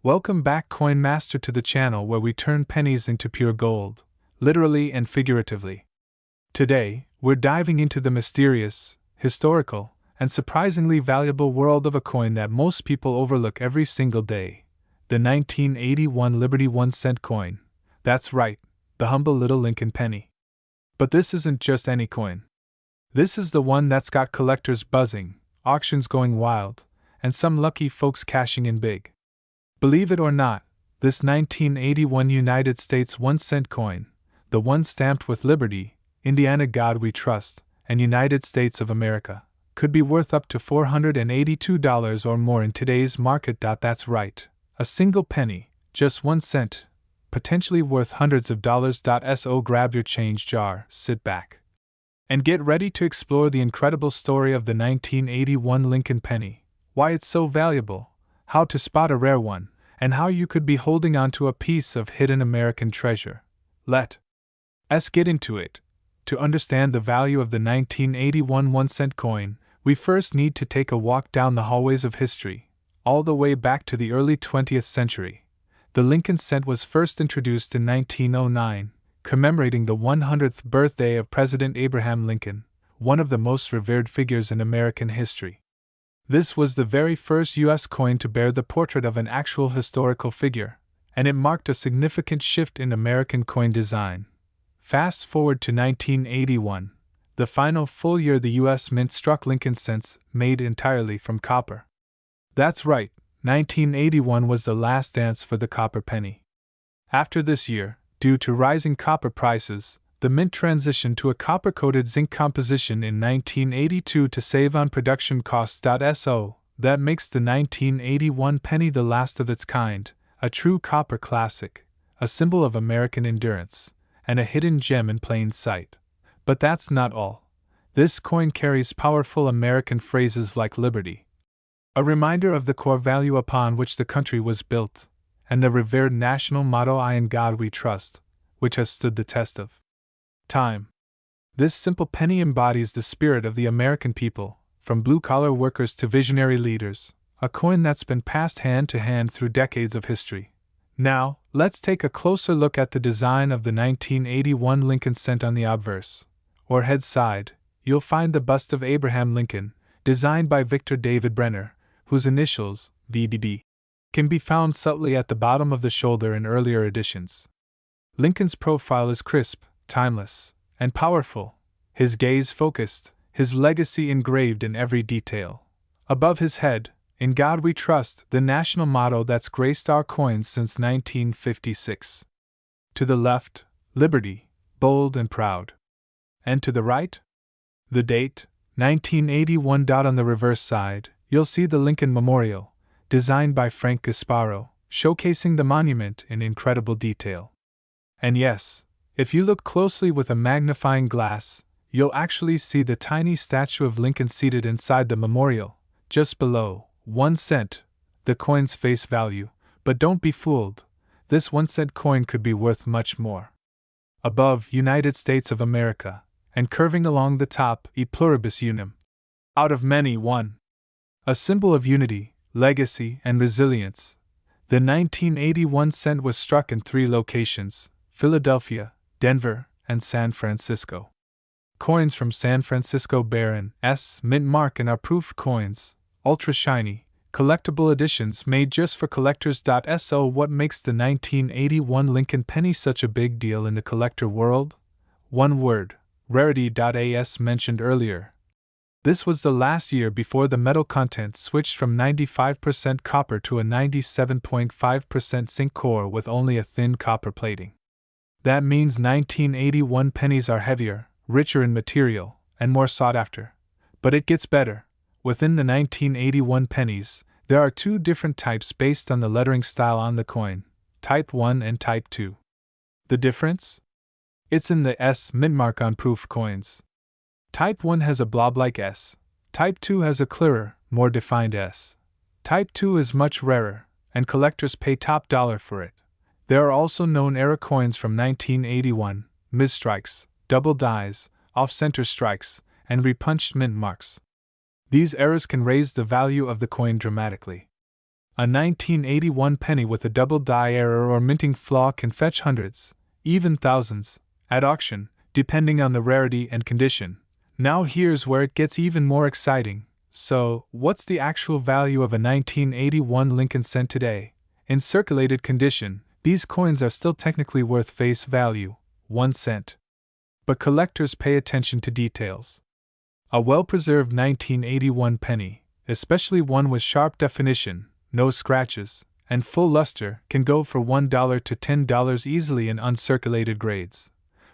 Welcome back, Coin Master, to the channel where we turn pennies into pure gold, literally and figuratively. Today, we're diving into the mysterious, historical, and surprisingly valuable world of a coin that most people overlook every single day: the 1981 Liberty 1-cent coin. That's right, the humble little Lincoln penny. But this isn't just any coin. This is the one that's got collectors buzzing, auctions going wild, and some lucky folks cashing in big. Believe it or not, this 1981 United States 1-cent coin, the one stamped with Liberty, Indiana God We Trust, and United States of America, could be worth up to $482 or more in today's market. That's right, a single penny, just 1 cent, potentially worth hundreds of dollars. So grab your change jar, sit back, and get ready to explore the incredible story of the 1981 Lincoln penny, why it's so valuable, how to spot a rare one, and how you could be holding on to a piece of hidden American treasure. Let's get into it. To understand the value of the 1981 1-cent coin, we first need to take a walk down the hallways of history, all the way back to the early 20th century. The Lincoln cent was first introduced in 1909, commemorating the 100th birthday of President Abraham Lincoln, one of the most revered figures in American history. This was the very first U.S. coin to bear the portrait of an actual historical figure, and it marked a significant shift in American coin design. Fast forward to 1981, the final full year the U.S. Mint struck Lincoln cents made entirely from copper. That's right, 1981 was the last dance for the copper penny. After this year, due to rising copper prices, the Mint transitioned to a copper-coated zinc composition in 1982 to save on production costs. So that makes the 1981 penny the last of its kind, a true copper classic, a symbol of American endurance, and a hidden gem in plain sight. But that's not all. This coin carries powerful American phrases like liberty, a reminder of the core value upon which the country was built, and the revered national motto, "I in God We Trust," which has stood the test of time. This simple penny embodies the spirit of the American people, from blue-collar workers to visionary leaders, a coin that's been passed hand to hand through decades of history. Now, let's take a closer look at the design of the 1981 Lincoln cent. On the obverse, or head side, you'll find the bust of Abraham Lincoln, designed by Victor David Brenner, whose initials, VDB, can be found subtly at the bottom of the shoulder in earlier editions. Lincoln's profile is crisp, timeless, and powerful, his gaze focused, his legacy engraved in every detail. Above his head, "In God We Trust," the national motto that's graced our coins since 1956. To the left, liberty, bold and proud. And to the right? The date, 1981. On the reverse side, you'll see the Lincoln Memorial, designed by Frank Gasparo, showcasing the monument in incredible detail. And yes, if you look closely with a magnifying glass, you'll actually see the tiny statue of Lincoln seated inside the memorial, just below 1 cent, the coin's face value. But don't be fooled, this 1-cent coin could be worth much more. Above, United States of America, and curving along the top, E pluribus unum. Out of many, one. A symbol of unity, legacy, and resilience. The 1981 cent was struck in 3 locations: Philadelphia, Denver, and San Francisco. Coins from San Francisco bear an S mint mark and are proof coins, ultra shiny, collectible editions made just for collectors. So what makes the 1981 Lincoln penny such a big deal in the collector world? One word: rarity. As mentioned earlier, this was the last year before the metal content switched from 95% copper to a 97.5% zinc core with only a thin copper plating. That means 1981 pennies are heavier, richer in material, and more sought after. But it gets better. Within the 1981 pennies, there are 2 different types based on the lettering style on the coin: Type 1 and Type 2. The difference? It's in the S mint mark on proof coins. Type 1 has a blob-like S. Type 2 has a clearer, more defined S. Type 2 is much rarer, and collectors pay top dollar for it. There are also known error coins from 1981, misstrikes, double dies, off-center strikes, and repunched mint marks. These errors can raise the value of the coin dramatically. A 1981 penny with a double die error or minting flaw can fetch hundreds, even thousands, at auction, depending on the rarity and condition. Now here's where it gets even more exciting. So, what's the actual value of a 1981 Lincoln cent today? In circulated condition, these coins are still technically worth face value, 1 cent. But collectors pay attention to details. A well-preserved 1981 penny, especially one with sharp definition, no scratches, and full luster, can go for $1 to $10 easily in uncirculated grades.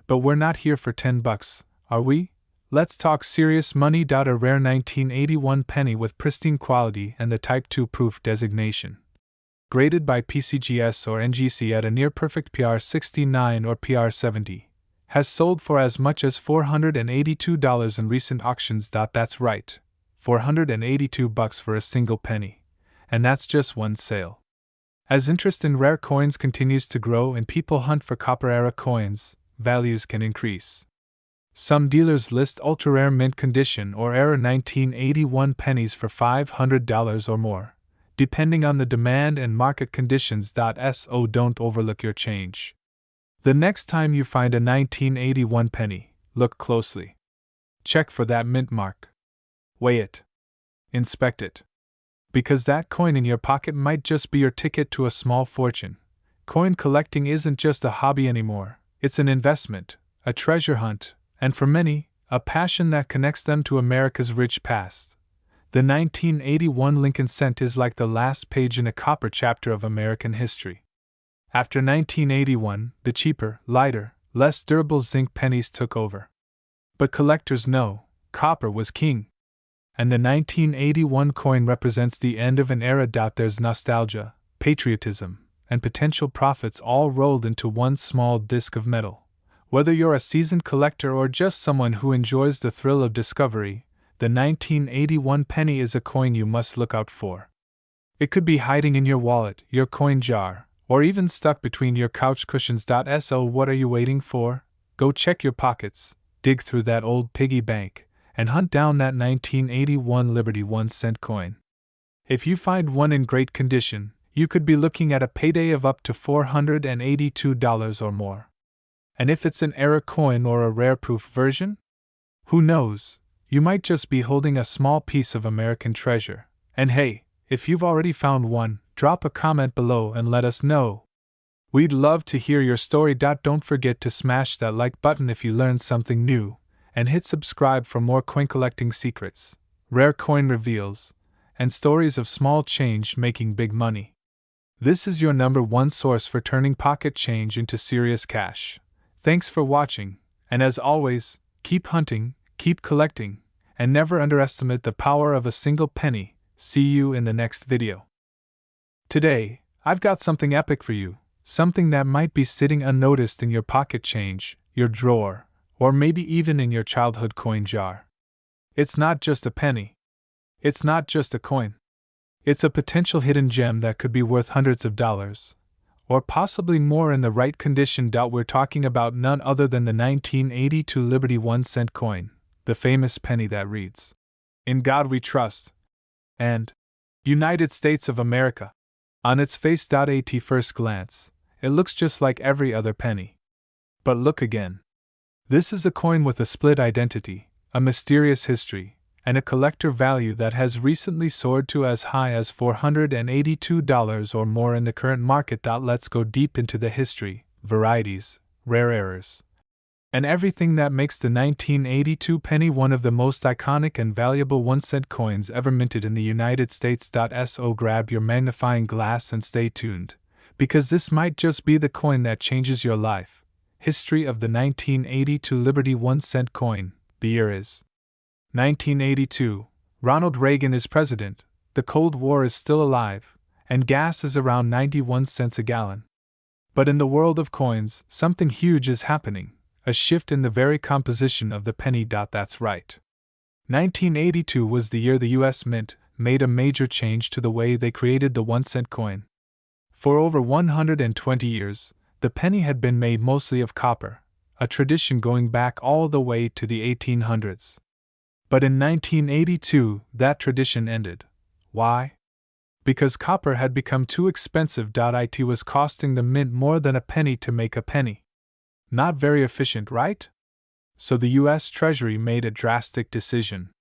But we're not here for $10, are we? Let's talk serious money. A rare 1981 penny with pristine quality and the Type 2 proof designation. Graded by PCGS or NGC at a near-perfect PR69 or PR70. Has sold for as much as $482 in recent auctions. That's right, $482 for a single penny. And that's just one sale. As interest in rare coins continues to grow and people hunt for copper-era coins, values can increase. Some dealers list ultra-rare mint condition or era 1981 pennies for $500 or more, depending on the demand and market conditions. So don't overlook your change. The next time you find a 1981 penny, look closely. Check for that mint mark. Weigh it. Inspect it. Because that coin in your pocket might just be your ticket to a small fortune. Coin collecting isn't just a hobby anymore, it's an investment, a treasure hunt, and for many, a passion that connects them to America's rich past. The 1981 Lincoln cent is like the last page in a copper chapter of American history. After 1981, the cheaper, lighter, less durable zinc pennies took over. But collectors know, copper was king. And the 1981 coin represents the end of an era. There's nostalgia, patriotism, and potential profits all rolled into one small disc of metal. Whether you're a seasoned collector or just someone who enjoys the thrill of discovery, the 1981 penny is a coin you must look out for. It could be hiding in your wallet, your coin jar, or even stuck between your couch cushions. So what are you waiting for? Go check your pockets, dig through that old piggy bank, and hunt down that 1981 Liberty 1 cent coin. If you find one in great condition, you could be looking at a payday of up to $482 or more. And if it's an error coin or a rare proof version? Who knows, you might just be holding a small piece of American treasure. And hey, if you've already found one, drop a comment below and let us know. We'd love to hear your story. Don't forget to smash that like button if you learned something new, and hit subscribe for more coin collecting secrets, rare coin reveals, and stories of small change making big money. This is your #1 source for turning pocket change into serious cash. Thanks for watching, and as always, keep hunting, keep collecting, and never underestimate the power of a single penny. See you in the next video. Today, I've got something epic for you, something that might be sitting unnoticed in your pocket change, your drawer, or maybe even in your childhood coin jar. It's not just a penny. It's not just a coin. It's a potential hidden gem that could be worth hundreds of dollars, or possibly more in the right condition. We're talking about none other than the 1982 Liberty 1 cent coin, the famous penny that reads, "In God we trust," and "United States of America." On its face. At first glance, it looks just like every other penny. But look again. This is a coin with a split identity, a mysterious history, and a collector value that has recently soared to as high as $482 or more in the current market. Let's go deep into the history, varieties, rare errors, and everything that makes the 1982 penny one of the most iconic and valuable 1 cent coins ever minted in the United States. So grab your magnifying glass and stay tuned, because this might just be the coin that changes your life. History of the 1982 Liberty 1 cent coin. The year is 1982, Ronald Reagan is president, the Cold War is still alive, and gas is around 91 cents a gallon. But in the world of coins, something huge is happening, a shift in the very composition of the penny. That's right. 1982 was the year the US Mint made a major change to the way they created the 1 cent coin. For over 120 years, the penny had been made mostly of copper, a tradition going back all the way to the 1800s. But in 1982, that tradition ended. Why? Because copper had become too expensive. It was costing the mint more than a penny to make a penny. Not very efficient, right? So the US Treasury made a drastic decision.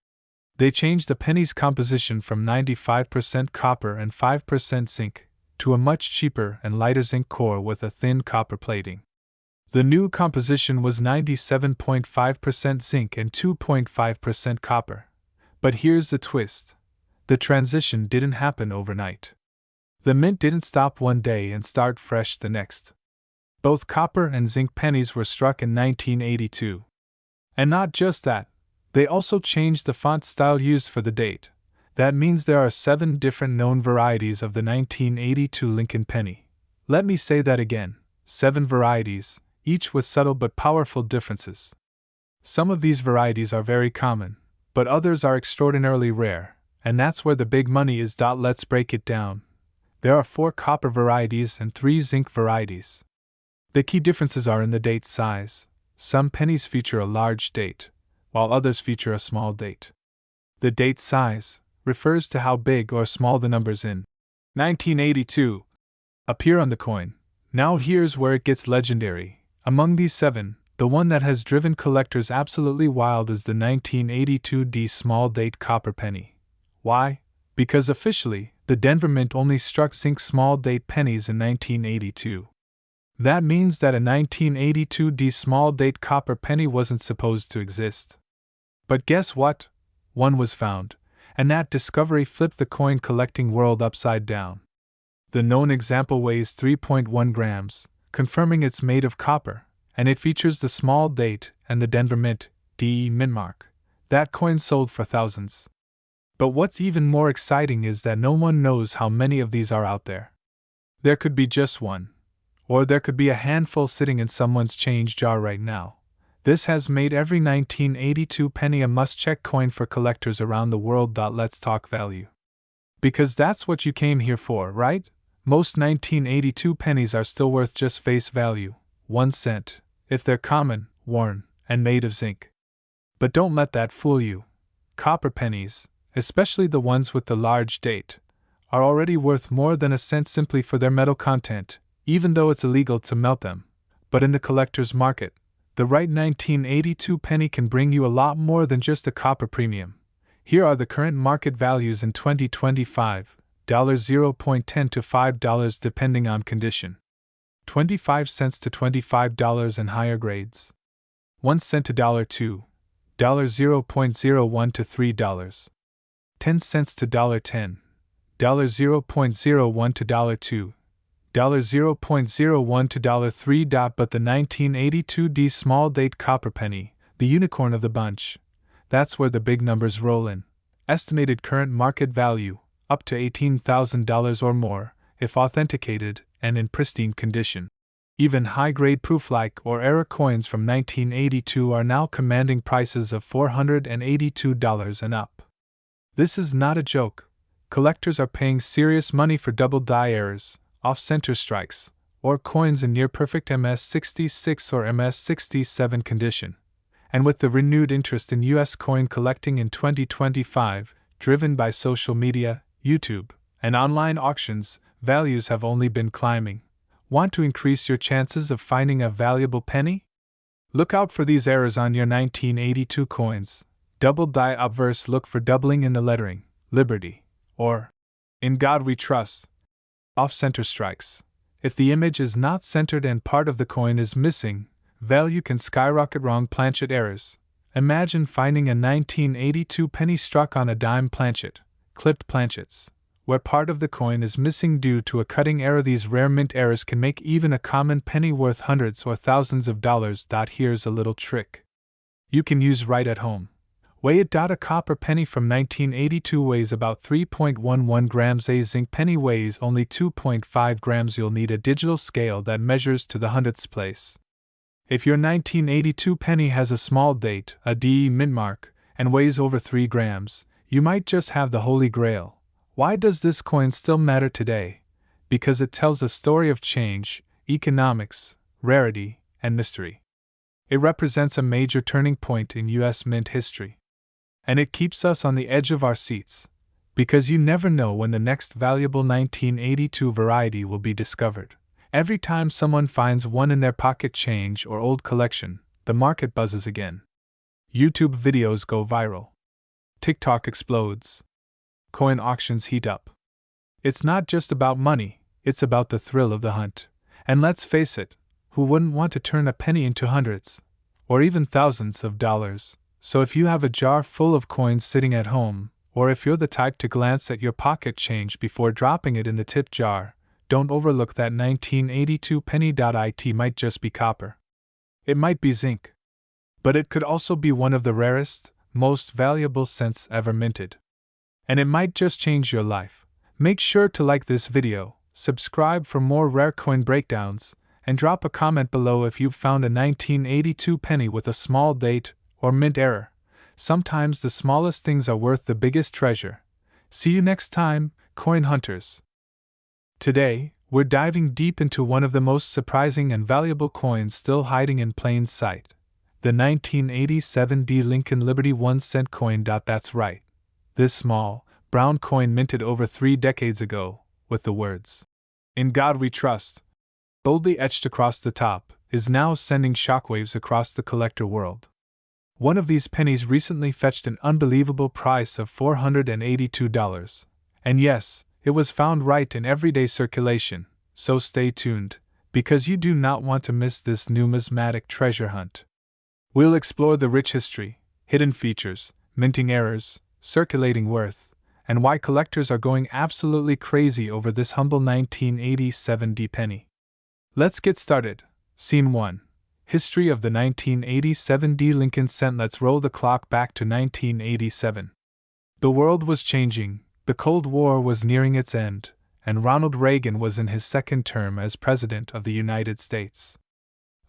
They changed the penny's composition from 95% copper and 5% zinc to a much cheaper and lighter zinc core with a thin copper plating. The new composition was 97.5% zinc and 2.5% copper. But here's the twist. The transition didn't happen overnight. The mint didn't stop one day and start fresh the next. Both copper and zinc pennies were struck in 1982. And not just that, they also changed the font style used for the date. That means there are 7 different known varieties of the 1982 Lincoln penny. Let me say that again, 7 varieties, each with subtle but powerful differences. Some of these varieties are very common, but others are extraordinarily rare, and that's where the big money is. Let's break it down. There are 4 copper varieties and 3 zinc varieties. The key differences are in the date size. Some pennies feature a large date, while others feature a small date. The date size refers to how big or small the numbers in 1982 appear on the coin. Now here's where it gets legendary. Among these 7, the one that has driven collectors absolutely wild is the 1982 D small date copper penny. Why? Because officially, the Denver Mint only struck zinc small date pennies in 1982. That means that a 1982 D small date copper penny wasn't supposed to exist. But guess what? One was found, and that discovery flipped the coin collecting world upside down. The known example weighs 3.1 grams, confirming it's made of copper, and it features the small date and the Denver Mint, DE mint mark. That coin sold for thousands. But what's even more exciting is that no one knows how many of these are out there. There could be just one. Or there could be a handful sitting in someone's change jar right now. This has made every 1982 penny a must-check coin for collectors around the world. Let's talk value. Because that's what you came here for, right? Most 1982 pennies are still worth just face value, 1 cent, if they're common, worn, and made of zinc. But don't let that fool you. Copper pennies, especially the ones with the large date, are already worth more than a cent simply for their metal content, even though it's illegal to melt them. But in the collector's market, the right 1982 penny can bring you a lot more than just a copper premium. Here are the current market values in 2025, $0.10 to $5 depending on condition. 25 cents to $25 in higher grades. 1 cent to $2, $0.01 to $3. 10 cents to $10, $0.01 to $2, $0.01 to $3. But the 1982 D small date copper penny, the unicorn of the bunch, that's where the big numbers roll in. Estimated current market value, up to $18,000 or more, if authenticated and in pristine condition. Even high-grade proof-like or era coins from 1982 are now commanding prices of $482 and up. This is not a joke. Collectors are paying serious money for double die errors, off-center strikes, or coins in near-perfect MS-66 or MS-67 condition. And with the renewed interest in U.S. coin collecting in 2025, driven by social media, YouTube, and online auctions, values have only been climbing. Want to increase your chances of finding a valuable penny? Look out for these errors on your 1982 coins. Double die obverse, look for doubling in the lettering, Liberty, or In God We Trust. Off-center strikes. If the image is not centered and part of the coin is missing, value can skyrocket. Wrong planchet errors. Imagine finding a 1982 penny struck on a dime planchet, clipped planchets, where part of the coin is missing due to a cutting error. These rare mint errors can make even a common penny worth hundreds or thousands of dollars. Here's a little trick you can use right at home. Weigh it. A copper penny from 1982 weighs about 3.11 grams. A zinc penny weighs only 2.5 grams. You'll need a digital scale that measures to the hundredths place. If your 1982 penny has a small date, a DE mint mark, and weighs over 3 grams, you might just have the holy grail. Why does this coin still matter today? Because it tells a story of change, economics, rarity, and mystery. It represents a major turning point in U.S. mint history. And it keeps us on the edge of our seats. because you never know when the next valuable 1982 variety will be discovered. Every time someone finds one in their pocket change or old collection, the market buzzes again. YouTube videos go viral. TikTok explodes. Coin auctions heat up. It's not just about money, it's about the thrill of the hunt. And let's face it, who wouldn't want to turn a penny into hundreds, or even thousands of dollars? So if you have a jar full of coins sitting at home, or if you're the type to glance at your pocket change before dropping it in the tip jar, don't overlook that 1982 penny. It might just be copper. It might be zinc. But it could also be one of the rarest, most valuable cents ever minted. And it might just change your life. Make sure to like this video, subscribe for more rare coin breakdowns, and drop a comment below if you've found a 1982 penny with a small date or mint error. Sometimes the smallest things are worth the biggest treasure. See you next time, coin hunters. Today, we're diving deep into one of the most surprising and valuable coins still hiding in plain sight. The 1987 D. Lincoln Liberty 1-cent coin. That's right. This small, brown coin minted over 3 decades ago, with the words, "In God We Trust," boldly etched across the top, is now sending shockwaves across the collector world. One of these pennies recently fetched an unbelievable price of $482. And yes, it was found right in everyday circulation, so stay tuned, because you do not want to miss this numismatic treasure hunt. We'll explore the rich history, hidden features, minting errors, circulating worth, and why collectors are going absolutely crazy over this humble 1987 D penny. Let's get started. Scene 1. History of the 1987 D. Lincoln cent. Let's roll the clock back to 1987. The world was changing, the Cold War was nearing its end, and Ronald Reagan was in his second term as President of the United States.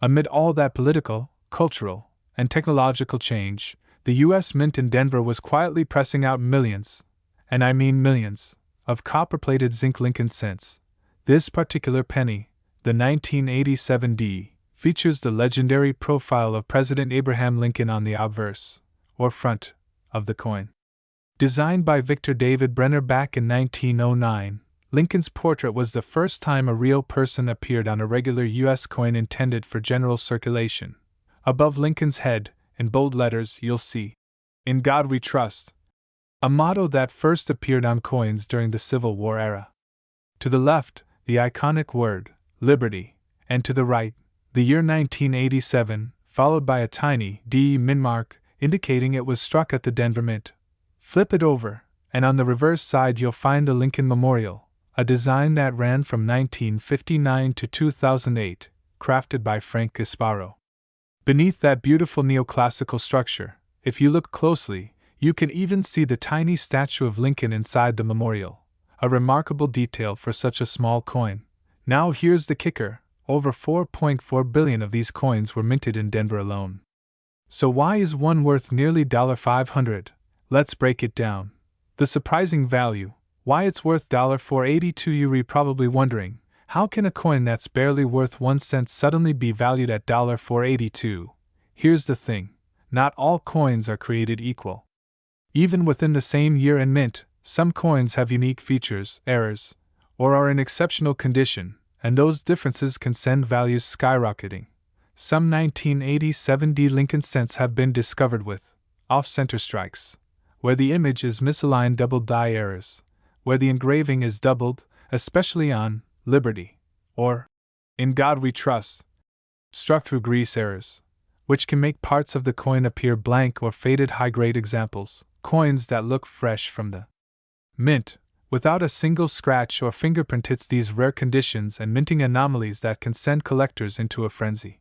Amid all that political, cultural, and technological change, the U.S. Mint in Denver was quietly pressing out millions, and I mean millions, of copper-plated zinc Lincoln cents. This particular penny, the 1987 D, features the legendary profile of President Abraham Lincoln on the obverse, or front, of the coin. Designed by Victor David Brenner back in 1909, Lincoln's portrait was the first time a real person appeared on a regular U.S. coin intended for general circulation. Above Lincoln's head, in bold letters, you'll see, "In God We Trust," a motto that first appeared on coins during the Civil War era. To the left, the iconic word, Liberty, and to the right, the year 1987, followed by a tiny D mint mark, indicating it was struck at the Denver Mint. Flip it over, and on the reverse side you'll find the Lincoln Memorial, a design that ran from 1959 to 2008, crafted by Frank Gasparo. Beneath that beautiful neoclassical structure, if you look closely, you can even see the tiny statue of Lincoln inside the memorial, a remarkable detail for such a small coin. Now here's the kicker. Over 4.4 billion of these coins were minted in Denver alone. So why is one worth nearly $500? Let's break it down. The surprising value, why it's worth $482. You're probably wondering, how can a coin that's barely worth 1 cent suddenly be valued at $482? Here's the thing, not all coins are created equal. Even within the same year and mint, some coins have unique features, errors, or are in exceptional condition, and those differences can send values skyrocketing. Some 1987 D. Lincoln cents have been discovered with off-center strikes, where the image is misaligned, double die errors, where the engraving is doubled, especially on Liberty, or In God We Trust, struck through grease errors, which can make parts of the coin appear blank or faded. High-grade examples, coins that look fresh from the mint, without a single scratch or fingerprint. It's these rare conditions and minting anomalies that can send collectors into a frenzy.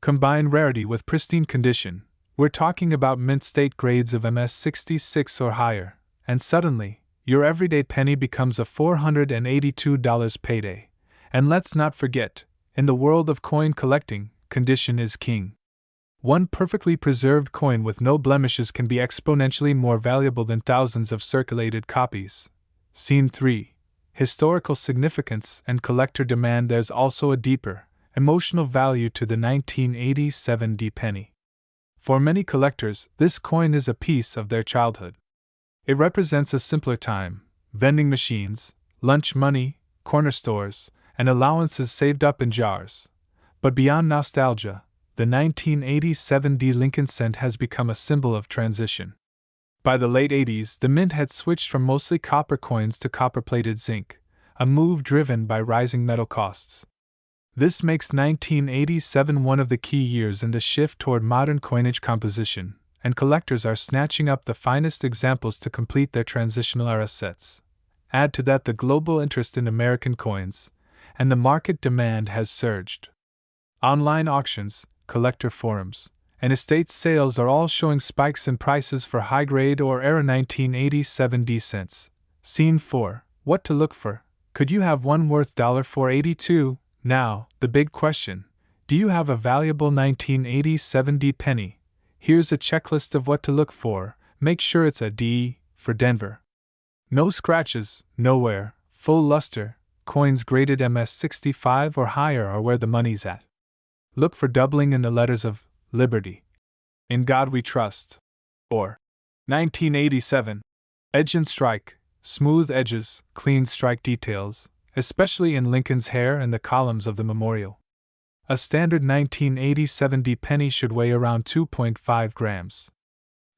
Combine rarity with pristine condition, we're talking about mint state grades of MS66 or higher, and suddenly, your everyday penny becomes a $482 payday. And let's not forget, in the world of coin collecting, condition is king. One perfectly preserved coin with no blemishes can be exponentially more valuable than thousands of circulated copies. Scene 3. Historical significance and collector demand. There's also a deeper, emotional value to the 1987 D penny. For many collectors, this coin is a piece of their childhood. It represents a simpler time: vending machines, lunch money, corner stores, and allowances saved up in jars. But beyond nostalgia, the 1987 D Lincoln cent has become a symbol of transition. By the late 80s, the mint had switched from mostly copper coins to copper-plated zinc, a move driven by rising metal costs. This makes 1987 one of the key years in the shift toward modern coinage composition, and collectors are snatching up the finest examples to complete their transitional era sets. Add to that the global interest in American coins, and the market demand has surged. Online auctions, collector forums, and estate sales are all showing spikes in prices for high-grade or era 1987 D cents. Scene 4. What to look for. Could you have one worth $4.82? Now, the big question. Do you have a valuable 1987 D penny? Here's a checklist of what to look for. Make sure it's a D for Denver. No scratches, no wear, full luster, coins graded MS65 or higher are where the money's at. Look for doubling in the letters of Liberty, In God We Trust, or 1987. Edge and strike, smooth edges, clean strike details, especially in Lincoln's hair and the columns of the memorial. A standard 1987 D penny should weigh around 2.5 grams.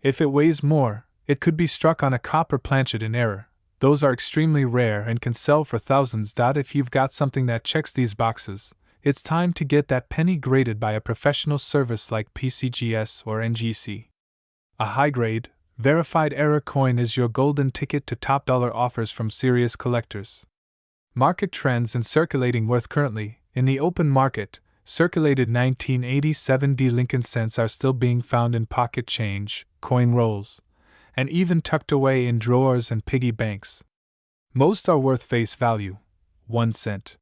If it weighs more, it could be struck on a copper planchet in error. Those are extremely rare and can sell for thousands. If you've got something that checks these boxes, it's time to get that penny graded by a professional service like PCGS or NGC. A high-grade, verified error coin is your golden ticket to top dollar offers from serious collectors. Market trends and circulating worth. Currently, in the open market, circulated 1987 D Lincoln cents are still being found in pocket change, coin rolls, and even tucked away in drawers and piggy banks. Most are worth face value, 1 cent.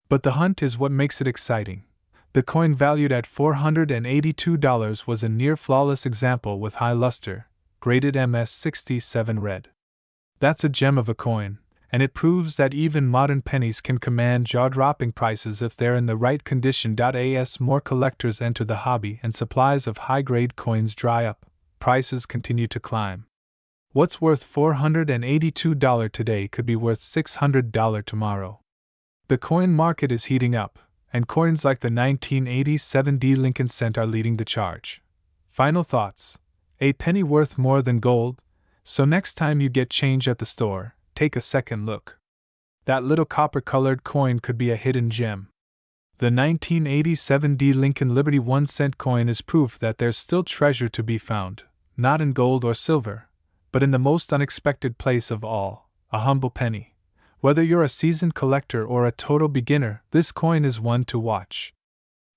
But the hunt is what makes it exciting. The coin valued at $482 was a near-flawless example with high luster, graded MS67 red. That's a gem of a coin, and it proves that even modern pennies can command jaw-dropping prices if they're in the right condition. As more collectors enter the hobby and supplies of high-grade coins dry up, prices continue to climb. What's worth $482 today could be worth $600 tomorrow. The coin market is heating up, and coins like the 1987 D Lincoln cent are leading the charge. Final thoughts. A penny worth more than gold, so next time you get change at the store, take a second look. That little copper-colored coin could be a hidden gem. The 1987 D Lincoln Liberty 1 cent coin is proof that there's still treasure to be found, not in gold or silver, but in the most unexpected place of all, a humble penny. Whether you're a seasoned collector or a total beginner, this coin is one to watch.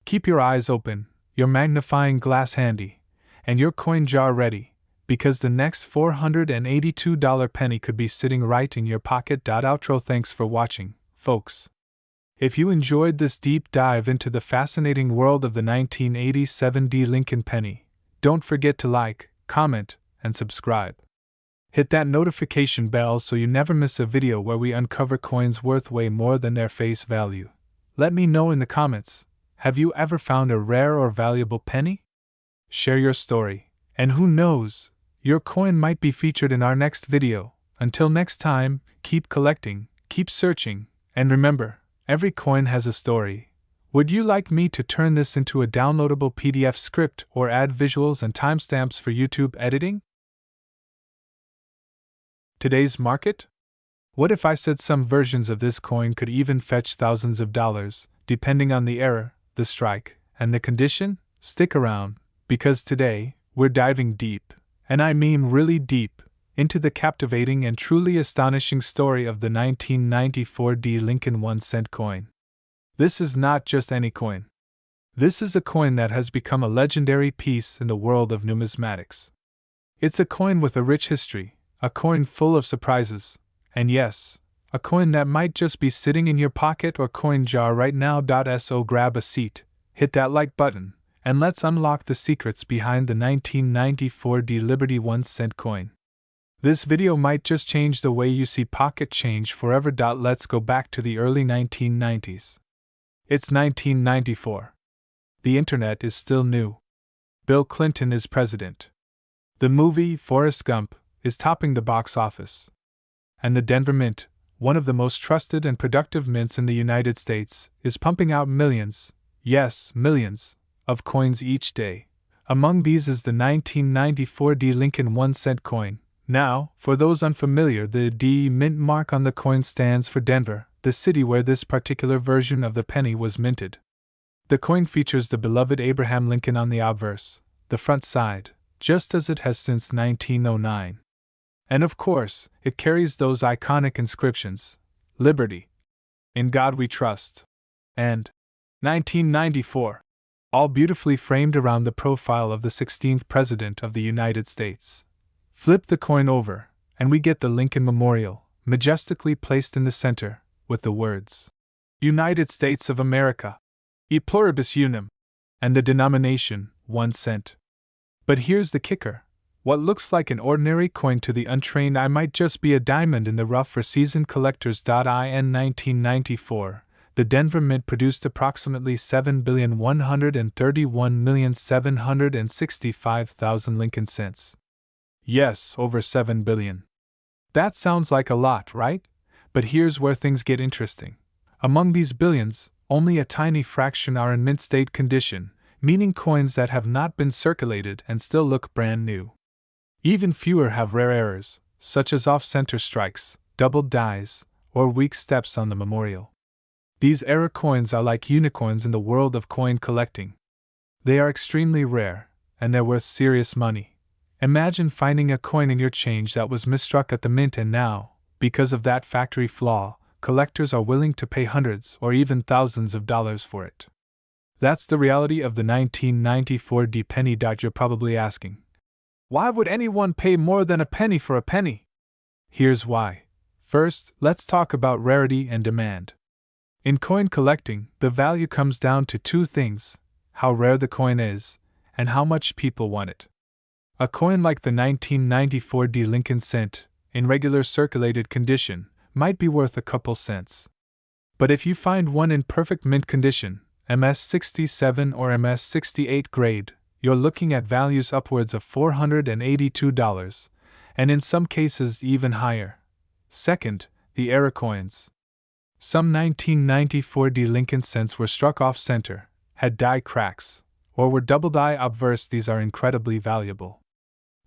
Keep your eyes open, your magnifying glass handy, and your coin jar ready, because the next $482 penny could be sitting right in your pocket. Outro. Thanks for watching, folks. If you enjoyed this deep dive into the fascinating world of the 1987 D Lincoln penny, don't forget to like, comment, and subscribe. Hit that notification bell so you never miss a video where we uncover coins worth way more than their face value. Let me know in the comments, have you ever found a rare or valuable penny? Share your story, and who knows, your coin might be featured in our next video. Until next time, keep collecting, keep searching, and remember, every coin has a story. Would you like me to turn this into a downloadable PDF script or add visuals and timestamps for YouTube editing? Today's market? What if I said some versions of this coin could even fetch thousands of dollars, depending on the error, the strike, and the condition? Stick around, because today, we're diving deep, and I mean really deep, into the captivating and truly astonishing story of the 1994 D Lincoln 1 cent coin. This is not just any coin. This is a coin that has become a legendary piece in the world of numismatics. It's a coin with a rich history, a coin full of surprises, and yes, a coin that might just be sitting in your pocket or coin jar right now. So grab a seat, hit that like button, and let's unlock the secrets behind the 1994 D Liberty 1 cent coin. This video might just change the way you see pocket change forever. Let's go back to the early 1990s. It's 1994. The internet is still new. Bill Clinton is president. The movie Forrest Gump is topping the box office. And the Denver Mint, one of the most trusted and productive mints in the United States, is pumping out millions, yes, millions, of coins each day. Among these is the 1994 D Lincoln 1-cent coin. Now, for those unfamiliar, the D mint mark on the coin stands for Denver, the city where this particular version of the penny was minted. The coin features the beloved Abraham Lincoln on the obverse, the front side, just as it has since 1909. And of course, it carries those iconic inscriptions: Liberty, In God We Trust, and 1994, all beautifully framed around the profile of the 16th President of the United States. Flip the coin over, and we get the Lincoln Memorial, majestically placed in the center, with the words, United States of America, E pluribus unum, and the denomination, 1 cent. But here's the kicker. What looks like an ordinary coin to the untrained eye might just be a diamond in the rough for seasoned collectors. In 1994, the Denver Mint produced approximately 7,131,765,000 Lincoln cents. Yes, over 7 billion. That sounds like a lot, right? But here's where things get interesting. Among these billions, only a tiny fraction are in mint state condition, meaning coins that have not been circulated and still look brand new. Even fewer have rare errors, such as off-center strikes, doubled dies, or weak steps on the memorial. These error coins are like unicorns in the world of coin collecting. They are extremely rare, and they're worth serious money. Imagine finding a coin in your change that was misstruck at the mint, and now, because of that factory flaw, collectors are willing to pay hundreds or even thousands of dollars for it. That's the reality of the 1994 D penny. You're probably asking, why would anyone pay more than a penny for a penny? Here's why. First, let's talk about rarity and demand. In coin collecting, the value comes down to two things: how rare the coin is, and how much people want it. A coin like the 1994 D Lincoln cent, in regular circulated condition, might be worth a couple cents. But if you find one in perfect mint condition, MS-67 or MS-68 grade, you're looking at values upwards of $482, and in some cases even higher. Second, the error coins. Some 1994 D Lincoln cents were struck off-center, had die cracks, or were double die obverse. These are incredibly valuable.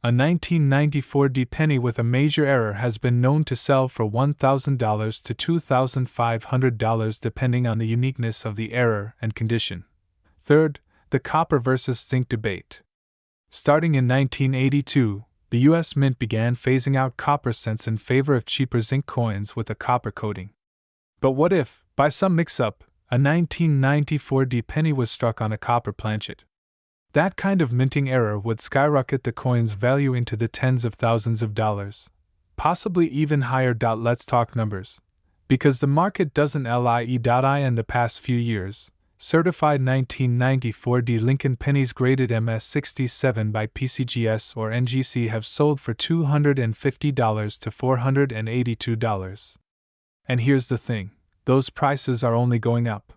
A 1994 D penny with a major error has been known to sell for $1,000 to $2,500 depending on the uniqueness of the error and condition. Third, the copper versus zinc debate. Starting in 1982, the U.S. Mint began phasing out copper cents in favor of cheaper zinc coins with a copper coating. But what if, by some mix-up, a 1994 D penny was struck on a copper planchet? That kind of minting error would skyrocket the coin's value into the tens of thousands of dollars, possibly even higher. Let's talk numbers. Because the market doesn't lie. In the past few years, certified 1994 D Lincoln pennies graded MS-67 by PCGS or NGC have sold for $250 to $482. And here's the thing, those prices are only going up.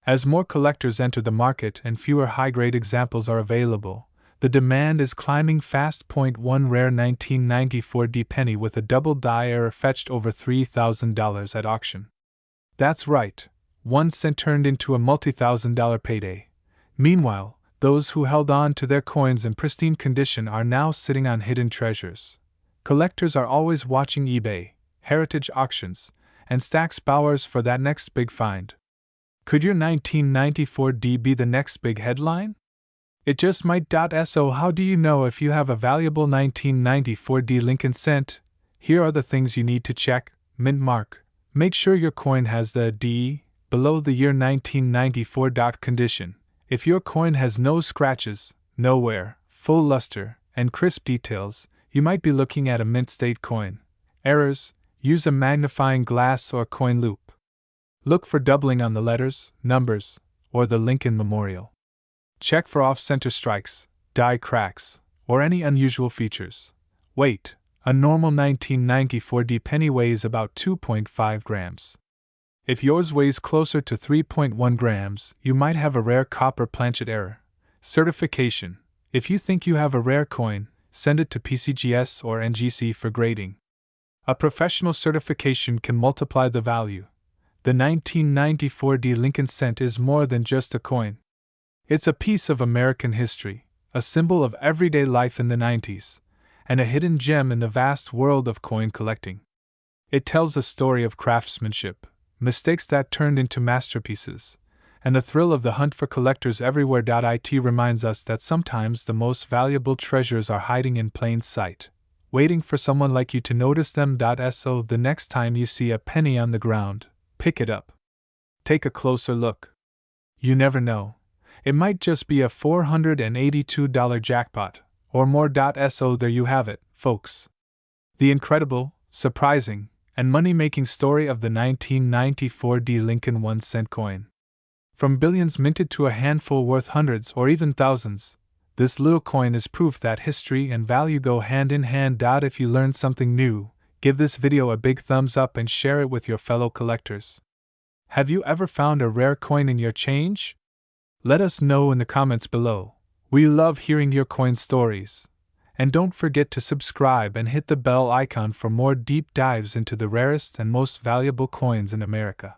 As more collectors enter the market and fewer high-grade examples are available, the demand is climbing fast. One rare 1994 D penny with a double die error fetched over $3,000 at auction. That's right, 1 cent turned into a multi-thousand-dollar payday. Meanwhile, those who held on to their coins in pristine condition are now sitting on hidden treasures. Collectors are always watching eBay, heritage auctions, and Stack's Bowers for that next big find. Could your 1994 D be the next big headline? It just might. So how do you know if you have a valuable 1994 D Lincoln cent? Here are the things you need to check. Mint mark. Make sure your coin has the D below the year 1994. Condition. If your coin has no scratches, no wear, full luster, and crisp details, you might be looking at a mint state coin. Errors. Use a magnifying glass or coin loop. Look for doubling on the letters, numbers, or the Lincoln Memorial. Check for off-center strikes, die cracks, or any unusual features. Weight. A normal 1994 D penny weighs about 2.5 grams. If yours weighs closer to 3.1 grams, you might have a rare copper planchet error. Certification. If you think you have a rare coin, send it to PCGS or NGC for grading. A professional certification can multiply the value. The 1994 D Lincoln cent is more than just a coin. It's a piece of American history, a symbol of everyday life in the 90s, and a hidden gem in the vast world of coin collecting. It tells a story of craftsmanship, mistakes that turned into masterpieces, and the thrill of the hunt for collectors everywhere. It reminds us that sometimes the most valuable treasures are hiding in plain sight, waiting for someone like you to notice them. So the next time you see a penny on the ground, pick it up. Take a closer look. You never know. It might just be a $482 jackpot, or more. So there you have it, folks. The incredible, surprising, and money-making story of the 1994 D Lincoln 1-cent coin. From billions minted to a handful worth hundreds or even thousands, this little coin is proof that history and value go hand in hand. If you learned something new, give this video a big thumbs up and share it with your fellow collectors. Have you ever found a rare coin in your change? Let us know in the comments below. We love hearing your coin stories. And don't forget to subscribe and hit the bell icon for more deep dives into the rarest and most valuable coins in America.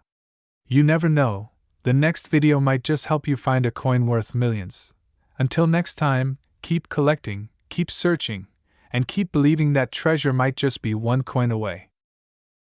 You never know, the next video might just help you find a coin worth millions. Until next time, keep collecting, keep searching, and keep believing that treasure might just be one coin away.